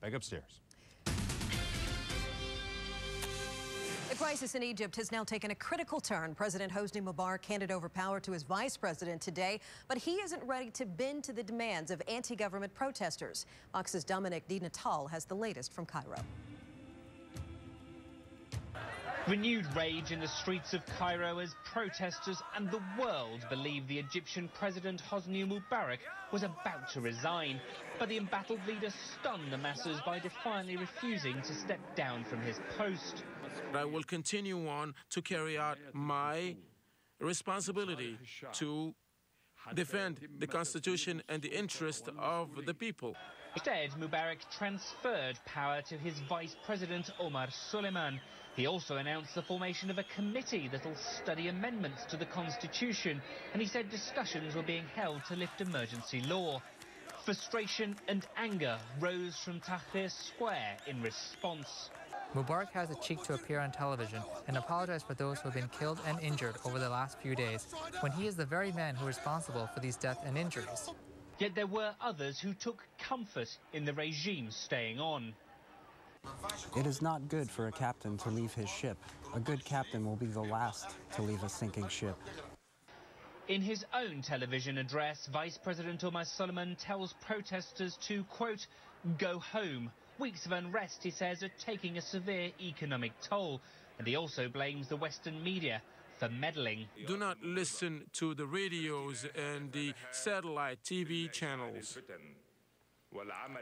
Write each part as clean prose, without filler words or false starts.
Back upstairs. The crisis in Egypt has now taken a critical turn. President Hosni Mubarak handed over power to his vice president today, but he isn't ready to bend to the demands of anti-government protesters. Fox's Dominic Di Natale has the latest from Cairo. Renewed rage in the streets of Cairo as protesters and the world believe the Egyptian President Hosni Mubarak was about to resign. But the embattled leader stunned the masses by defiantly refusing to step down from his post. I will continue on to carry out my responsibility to defend the Constitution and the interest of the people. Instead, Mubarak transferred power to his vice president, Omar Suleiman. He also announced the formation of a committee that will study amendments to the Constitution, and he said discussions were being held to lift emergency law. Frustration and anger rose from Tahrir Square in response. Mubarak has the cheek to appear on television and apologize for those who have been killed and injured over the last few days, when he is the very man who is responsible for these deaths and injuries. Yet there were others who took comfort in the regime staying on. It is not good for a captain to leave his ship. A good captain will be the last to leave a sinking ship. In his own television address, Vice President Omar Suleiman tells protesters to, quote, go home. Weeks of unrest, he says, are taking a severe economic toll. And he also blames the Western media for meddling. Do not listen to the radios and the satellite TV channels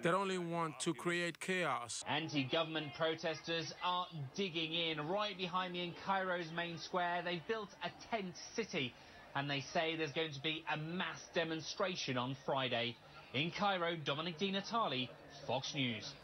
that only want to create chaos. Anti-government protesters are digging in right behind me in Cairo's main square. They've built a tent city, and they say there's going to be a mass demonstration on Friday. In Cairo, Dominic Di Natale, Fox News.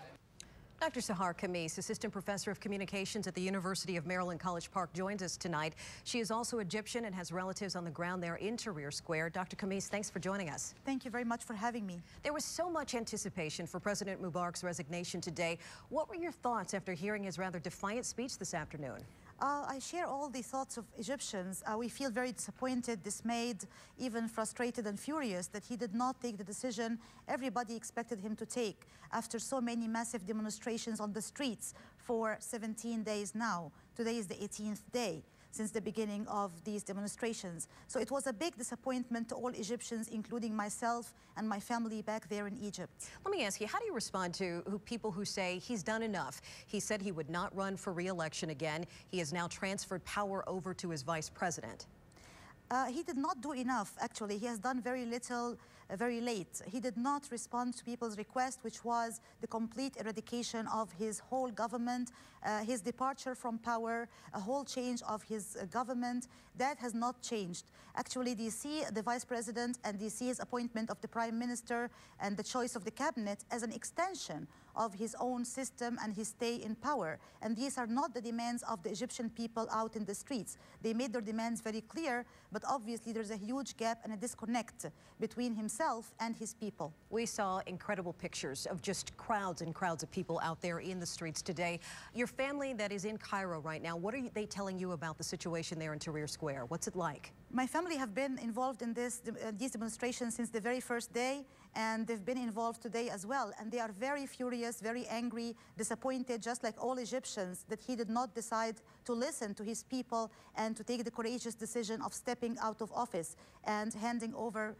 Dr. Sahar Khamis, Assistant Professor of Communications at the University of Maryland College Park, joins us tonight. She is also Egyptian and has relatives on the ground there in Tahrir Square. Dr. Khamis, thanks for joining us. Thank you very much for having me. There was so much anticipation for President Mubarak's resignation today. What were your thoughts after hearing his rather defiant speech this afternoon? I share all the thoughts of Egyptians. We feel very disappointed, dismayed, even frustrated and furious that he did not take the decision everybody expected him to take after so many massive demonstrations on the streets for 17 days now. Today is the 18th day since the beginning of these demonstrations. So it was a big disappointment to all Egyptians, including myself and my family back there in Egypt. Let me ask you, how do you respond to people who say he's done enough? He said he would not run for re-election again. He has now transferred power over to his vice president. He did not do enough, actually. He has done very little, very late. He did not respond to people's request, which was the complete eradication of his whole government, his departure from power, a whole change of his government. That has not changed. Actually, DC, the vice president, and DC's appointment of the prime minister and the choice of the cabinet as an extension of his own system and his stay in power. And these are not the demands of the Egyptian people out in the streets. They made their demands very clear, but obviously there's a huge gap and a disconnect between himself and his people. We saw incredible pictures of just crowds and crowds of people out there in the streets today. Your family that is in Cairo right now, what are they telling you about the situation there in Tahrir Square? What's it like? My family have been involved in these demonstrations since the very first day, and they've been involved today as well. And they are very furious, very angry, disappointed, just like all Egyptians, that he did not decide to listen to his people and to take the courageous decision of stepping out of office and handing over,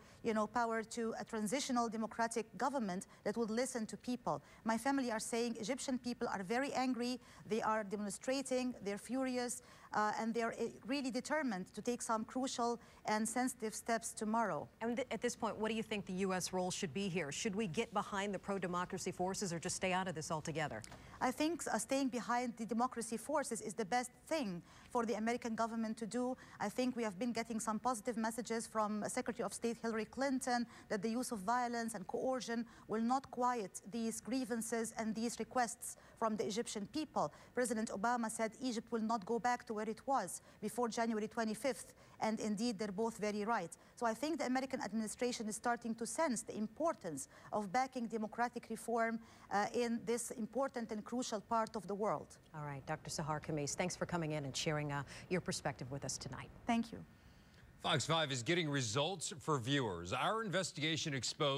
power to a transitional democratic government that would listen to people. My family are saying Egyptian people are very angry. They are demonstrating, they're furious, and they're really determined to take some crucial and sensitive steps tomorrow. And at this point, what do you think the U.S. role should be here? Should we get behind the pro-democracy forces or just stay out of this altogether? I think staying behind the democracy forces is the best thing for the American government to do. I think we have been getting some positive messages from Secretary of State Hillary Clinton that the use of violence and coercion will not quiet these grievances and these requests from the Egyptian people. President Obama said Egypt will not go back to where it was before January 25th. And indeed, they're both very right. So I think the American administration is starting to sense the importance of backing democratic reform in this important and crucial part of the world. All right, Dr. Sahar Khamis, thanks for coming in and sharing your perspective with us tonight. Thank you. Fox 5 is getting results for viewers. Our investigation exposed